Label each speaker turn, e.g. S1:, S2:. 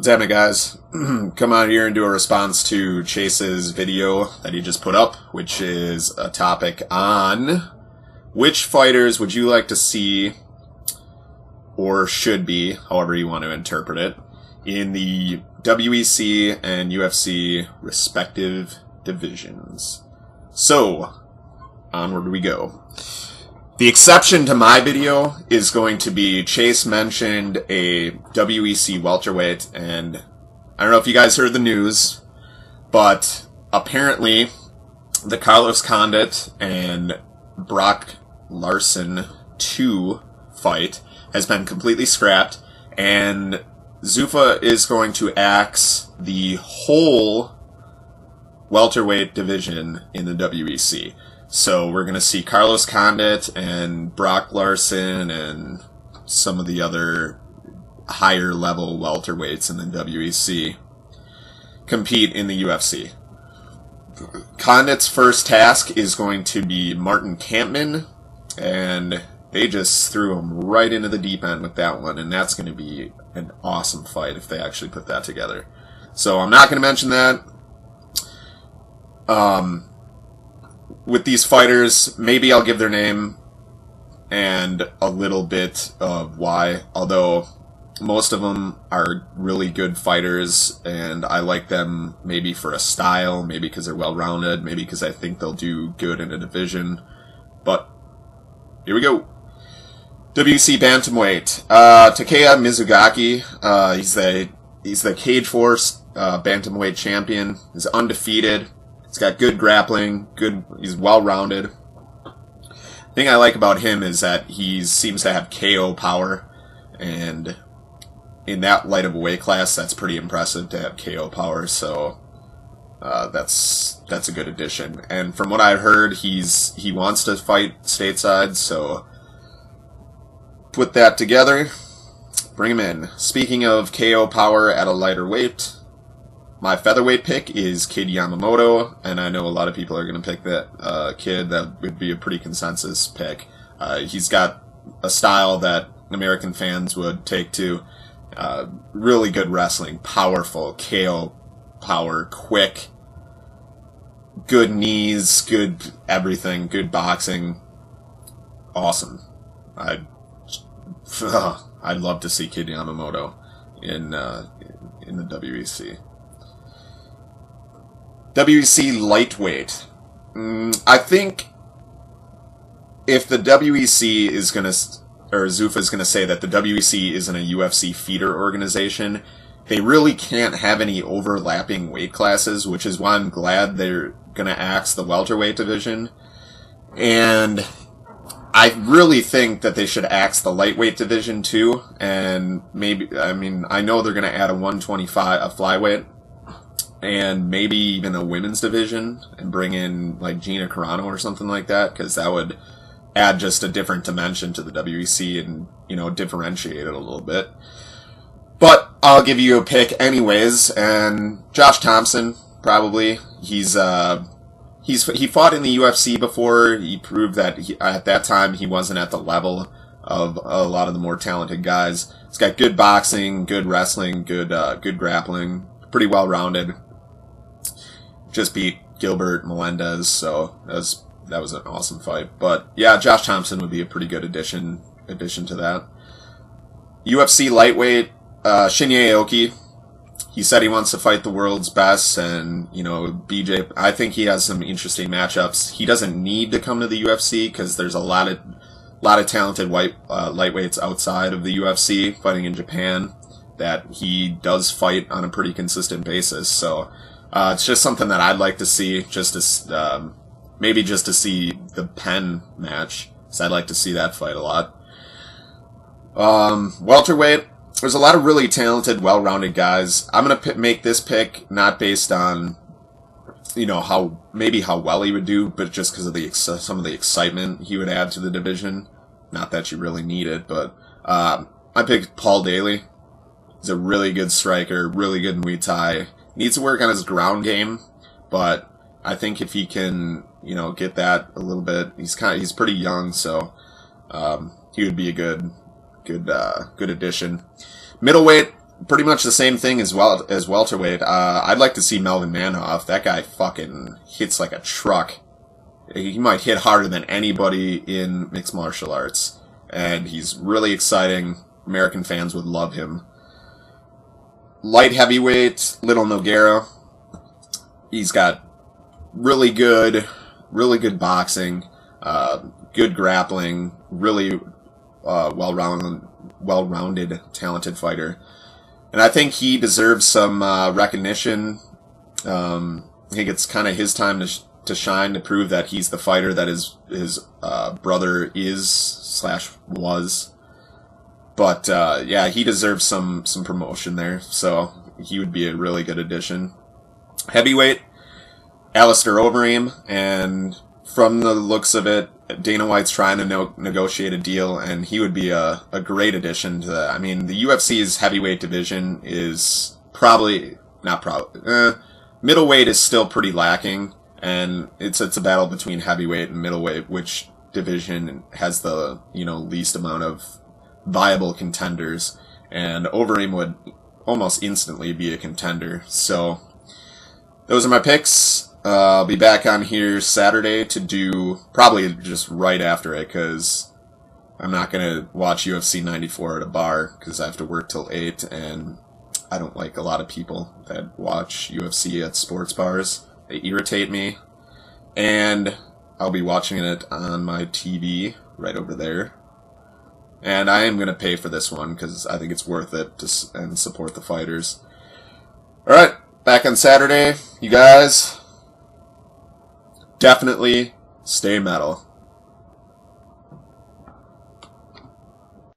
S1: What's happening, guys? Come out here and do a response to Chase's video that he just put up, which is a topic on which fighters would you like to see, or should be, however you want to interpret it, in the WEC and UFC respective divisions. So, onward we go. The exception to my video is going to be Chase mentioned a WEC welterweight, and I don't know if you guys heard the news, but apparently the Carlos Condit and Brock Larson 2 fight has been completely scrapped, and Zuffa is going to axe the whole welterweight division in the WEC. So we're going to see Carlos Condit and Brock Larson and some of the other higher level welterweights in the WEC compete in the UFC. Condit's first task is going to be Martin Kampmann, and they just threw him right into the deep end with that one, and that's going to be an awesome fight if they actually put that together. So I'm not going to mention that. With these fighters, maybe I'll give their name and a little bit of why, although most of them are really good fighters, and I like them maybe for a style, maybe because they're well-rounded, maybe because I think they'll do good in a division. But here we go. WC Bantamweight. Takeya Mizugaki, he's the Cage Force Bantamweight champion. He's undefeated. He's got good grappling, he's well-rounded. The thing I like about him is that he seems to have KO power, and in that light of a weight class, that's pretty impressive to have KO power, so that's a good addition. And from what I heard, he wants to fight stateside, so put that together, bring him in. Speaking of KO power at a lighter weight, my featherweight pick is Kid Yamamoto, and I know a lot of people are going to pick that kid. That would be a pretty consensus pick. He's got a style that American fans would take to. Really good wrestling, powerful, KO power, quick, good knees, good everything, good boxing. Awesome. I'd love to see Kid Yamamoto in the WEC. WEC lightweight. I think if the WEC is going to, or Zuffa is going to say that the WEC isn't a UFC feeder organization, they really can't have any overlapping weight classes, which is why I'm glad they're going to axe the welterweight division. And I really think that they should axe the lightweight division too, and maybe, I know they're going to add a 125, a flyweight, and maybe even a women's division, and bring in like Gina Carano or something like that, because that would add just a different dimension to the WEC and, differentiate it a little bit. But I'll give you a pick anyways, and Josh Thompson, probably. He fought in the UFC before. He proved that at that time he wasn't at the level of a lot of the more talented guys. He's got good boxing, good wrestling, good grappling, pretty well-rounded. Just beat Gilbert Melendez, so that was an awesome fight. But yeah, Josh Thompson would be a pretty good addition to that. UFC lightweight, Shinya Aoki. He said he wants to fight the world's best, and BJ. I think he has some interesting matchups. He doesn't need to come to the UFC because there's a lot of talented lightweights outside of the UFC fighting in Japan that he does fight on a pretty consistent basis. So it's just something that I'd like to see, maybe just to see the Penn match, because I'd like to see that fight a lot. Welterweight, there's a lot of really talented, well-rounded guys. I'm going to make this pick not based on, how well he would do, but just because of some of the excitement he would add to the division. Not that you really need it, but I picked Paul Daly. He's a really good striker, really good Muay Thai. Needs to work on his ground game, but I think if he can, get that a little bit, he's pretty young, so he would be a good addition. Middleweight, pretty much the same thing as welterweight. I'd like to see Melvin Manhoff. That guy fucking hits like a truck. He might hit harder than anybody in mixed martial arts. And he's really exciting. American fans would love him. Light heavyweight, Little Nogueira. He's got really good boxing, good grappling, really well-rounded, talented fighter. And I think he deserves some recognition. I think it's kind of his time to shine, to prove that he's the fighter that his brother is/was. But yeah, he deserves some promotion there, so he would be a really good addition. Heavyweight, Alistair Overeem, and from the looks of it, Dana White's trying to negotiate a deal, and he would be a great addition to that. I mean, the UFC's heavyweight division is middleweight is still pretty lacking, and it's a battle between heavyweight and middleweight, which division has the least amount of viable contenders, and Overeem would almost instantly be a contender. So those are my picks. I'll be back on here Saturday to do, probably just right after it, because I'm not going to watch UFC 94 at a bar, because I have to work till 8, and I don't like a lot of people that watch UFC at sports bars. They irritate me. And I'll be watching it on my TV right over there. And I am going to pay for this one, because I think it's worth it and support the fighters. Alright, back on Saturday. You guys, definitely stay metal.